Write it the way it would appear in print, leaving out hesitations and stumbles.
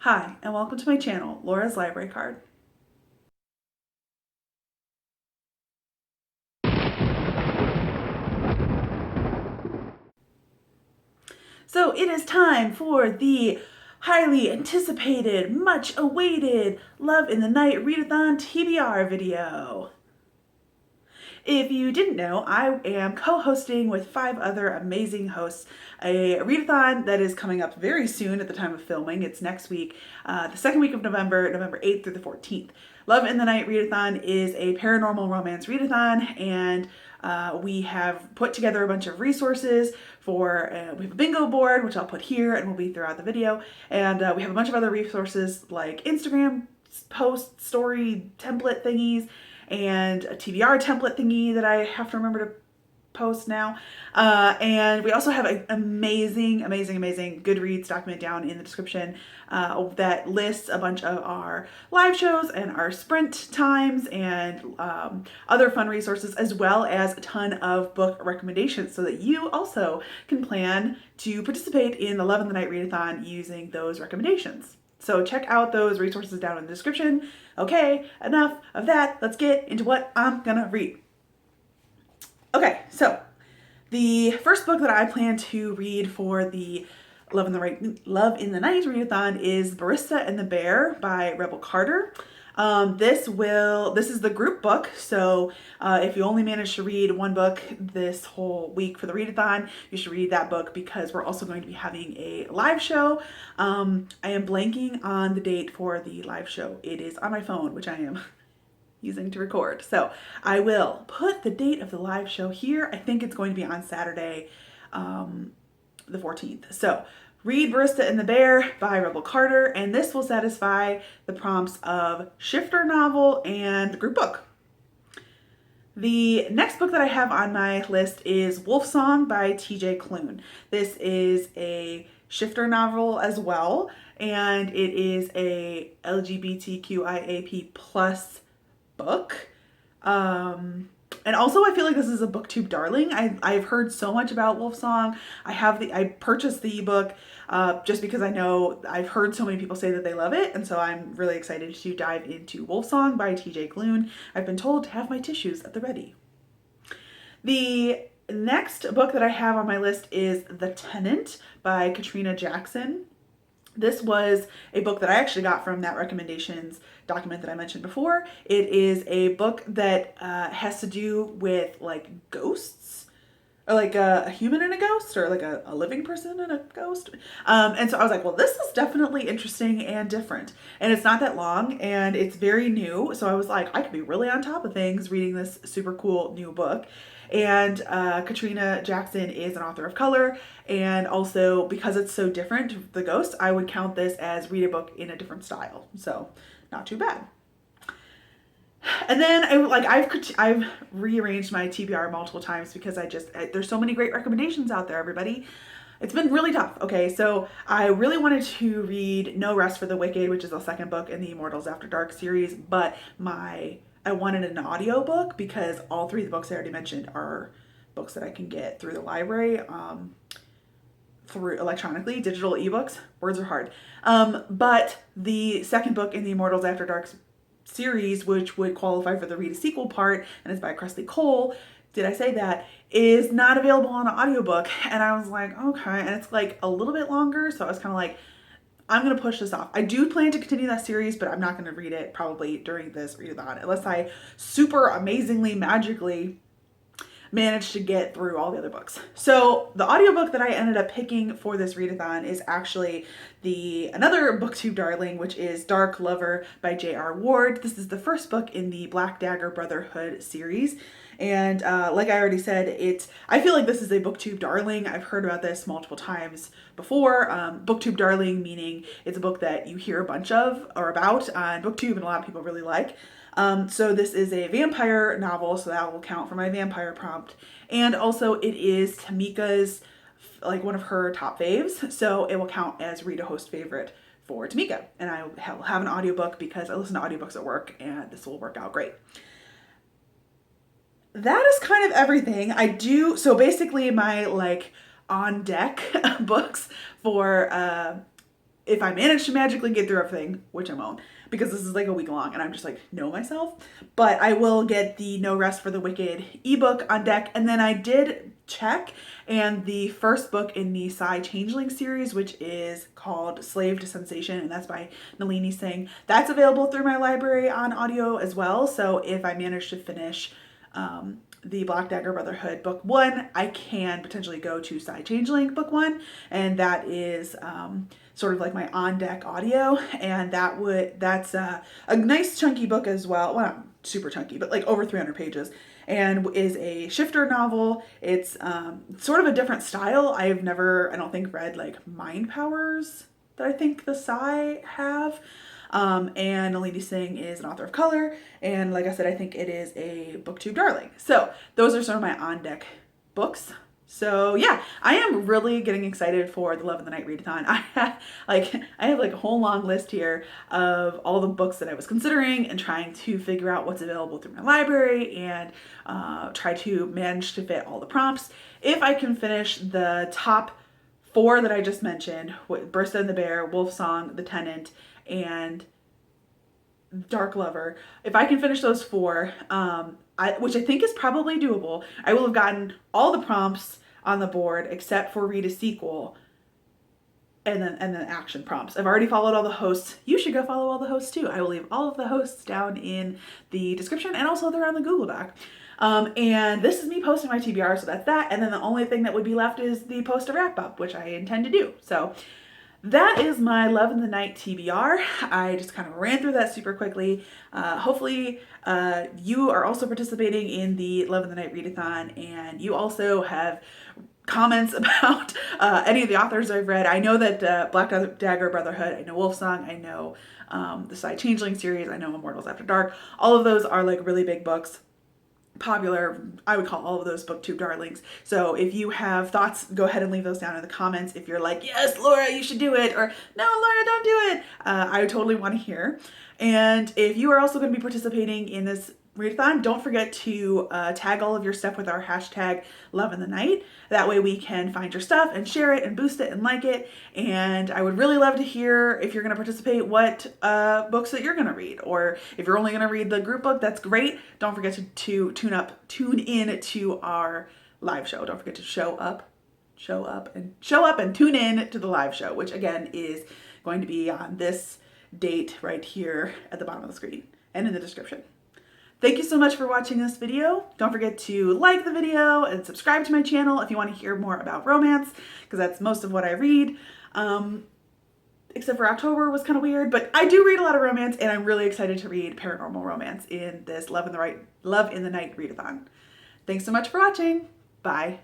Hi, and welcome to my channel, Laura's Library Card. So it is time for the highly anticipated, much awaited Love in the Night Readathon TBR video. If you didn't know, I am co-hosting with 5 other amazing hosts a readathon that is coming up very soon at the time of filming. It's next week, the second week of November, November 8th through the 14th. Love in the Night Readathon is a paranormal romance readathon, and we have put together a bunch of resources for, we have a bingo board, which I'll put here and will be throughout the video, and we have a bunch of other resources like Instagram post story template thingies, and a TBR template thingy that I have to remember to post now. And we also have an amazing Goodreads document down in the description that lists a bunch of our live shows and our sprint times and other fun resources, as well as a ton of book recommendations so that you also can plan to participate in the Love in the Night Readathon using those recommendations. So check out those resources down in the description. Okay, enough of that. Let's get into what I'm gonna read. Okay, so the first book that I plan to read for the Love in the Night readathon is Barista and the Bear by Rebel Carter. This is the group book, so if you only manage to read one book this whole week for the readathon, you should read that book because we're also going to be having a live show. I am blanking on the date for the live show. It is on my phone, which I am using to record. So I will put the date of the live show here. I think it's going to be on Saturday, the 14th. So read Barista and the Bear by Rebel Carter, and this will satisfy the prompts of shifter novel and group book. The next book that I have on my list is Wolfsong by TJ Klune. This is a shifter novel as well, and it is a LGBTQIAP+ book. And also I feel like this is a booktube darling. I've heard so much about Wolfsong. I purchased the ebook just because I know I've heard so many people say that they love it, and so I'm really excited to dive into Wolfsong by TJ Klune. I've been told to have my tissues at the ready. The next book that I have on my list is The Tenant by Katrina Jackson. This was a book that I actually got from that recommendations document that I mentioned before. It is a book that has to do with like ghosts, or like a human and a ghost, or like a living person and a ghost. And so I was like, well, this is definitely interesting and different. And it's not that long and it's very new. So I was like, I could be really on top of things reading this super cool new book. And Katrina Jackson is an author of color, and also because it's so different, The Ghost, I would count this as read a book in a different style. So not too bad. And then I've rearranged my TBR multiple times because there's so many great recommendations out there, everybody. It's been really tough. Okay, so I really wanted to read No Rest for the Wicked, which is the second book in the Immortals After Dark series, but I wanted an audiobook because all 3 of the books I already mentioned are books that I can get through the library, through electronically, digital ebooks. Words are hard. But the second book in the Immortals After Dark series, which would qualify for the read a sequel part, and is by Kresley Cole, did I say that, is not available on an audiobook. And I was like, okay, and it's like a little bit longer, so I was kind of like, I'm going to push this off. I do plan to continue that series, but I'm not going to read it probably during this readathon unless I super amazingly magically manage to get through all the other books. So the audiobook that I ended up picking for this readathon is actually another booktube darling, which is Dark Lover by J.R. Ward. This is the first book in the Black Dagger Brotherhood series. And like I already said, I feel like this is a booktube darling. I've heard about this multiple times before. Booktube darling meaning it's a book that you hear a bunch of or about on booktube and a lot of people really like. So this is a vampire novel, so that will count for my vampire prompt. And also it is Tamika's, like one of her top faves, so it will count as read a host favorite for Tamika. And I will have an audiobook because I listen to audiobooks at work, and this will work out great. That is kind of everything. So basically my like on deck books for if I manage to magically get through everything, which I won't, because this is like a week long and I'm just like, know myself, but I will get the No Rest for the Wicked ebook on deck. And then I did check, and the first book in the Psy Changeling series, which is called Slave to Sensation, and that's by Nalini Singh, that's available through my library on audio as well. So if I manage to finish the Black Dagger Brotherhood book 1, I can potentially go to Psy Changeling book 1, and that is sort of like my on deck audio, and that's a nice chunky book as well. Well, not super chunky, but like over 300 pages, and is a shifter novel. It's sort of a different style. I don't think read like Mind Powers that I think the Psy have. And Nalini Singh is an author of color, and like I said, I think it is a booktube darling. So those are some of my on deck books. So yeah, I am really getting excited for the Love in the Night readathon. I have like a whole long list here of all the books that I was considering and trying to figure out what's available through my library, and try to manage to fit all the prompts. If I can finish the top 4 that I just mentioned, Barista and the Bear, Wolfsong, The Tenant, and Dark Lover, if I can finish those 4, which I think is probably doable, I will have gotten all the prompts on the board except for read a sequel and then action prompts. I've already followed all the hosts. You should go follow all the hosts too. I will leave all of the hosts down in the description, and also they're on the Google Doc. And this is me posting my TBR, so that's that. And then the only thing that would be left is the post a wrap up, which I intend to do. So that is my Love in the Night TBR. I just kind of ran through that super quickly. Hopefully you are also participating in the Love in the Night readathon, and you also have comments about any of the authors I've read. I know that Black Dagger Brotherhood, I know Wolfsong, I know the Psy Changeling series, I know Immortals After Dark. All of those are like really big books. Popular, I would call all of those booktube darlings. So if you have thoughts, go ahead and leave those down in the comments. If you're like, yes, Laura, you should do it, or no, Laura, don't do it, I totally want to hear. And if you are also going to be participating in this readathon, don't forget to tag all of your stuff with our hashtag Love in the Night. That way we can find your stuff and share it and boost it and like it. And I would really love to hear, if you're going to participate, what books that you're going to read. Or if you're only going to read the group book, that's great. Don't forget to tune in to our live show. Don't forget to show up and tune in to the live show, which again is going to be on this date right here at the bottom of the screen and in the description. Thank you so much for watching this video. Don't forget to like the video and subscribe to my channel if you want to hear more about romance, because that's most of what I read. Except for October was kind of weird, but I do read a lot of romance, and I'm really excited to read paranormal romance in this Love in the Night readathon. Thanks so much for watching. Bye.